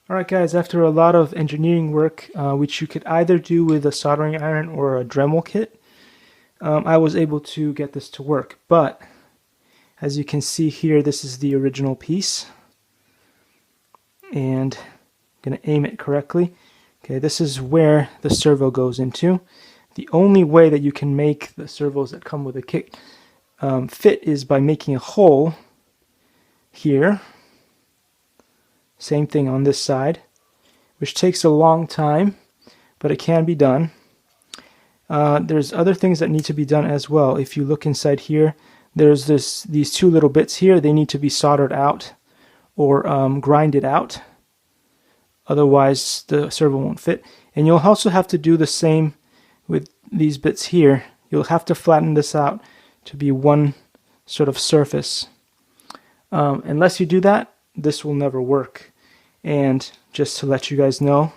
Alright guys, after a lot of engineering work, which you could either do with a soldering iron or a Dremel kit, I was able to get this to work. But as you can see here, this is the original piece. And I'm going to aim it correctly. Okay, this is where the servo goes into. The only way that you can make the servos that come with a kit fit is by making a hole here. Same thing on this side, which takes a long time, but it can be done. There's other things that need to be done as well. If you look inside here, there's these two little bits here. They need to be soldered out or grinded out. Otherwise, the servo won't fit. And you'll also have to do the same with these bits here. You'll have to flatten this out to be one sort of surface. Unless you do that, this will never work. And just to let you guys know,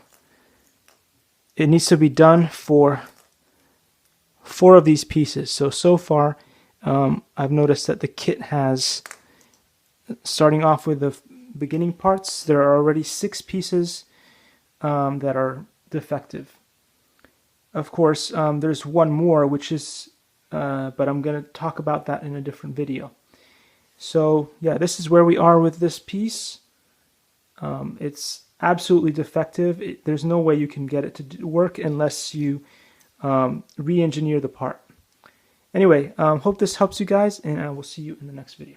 it needs to be done for 4 of these pieces. So far, I've noticed that the kit has, starting off with the beginning parts, there are already 6 pieces that are defective. Of course, there's one more, which is, but I'm going to talk about that in a different video. So yeah, this is where we are with this piece. It's absolutely defective. There's no way you can get it to work unless you re-engineer the part. Anyway, hope this helps you guys, and I will see you in the next video.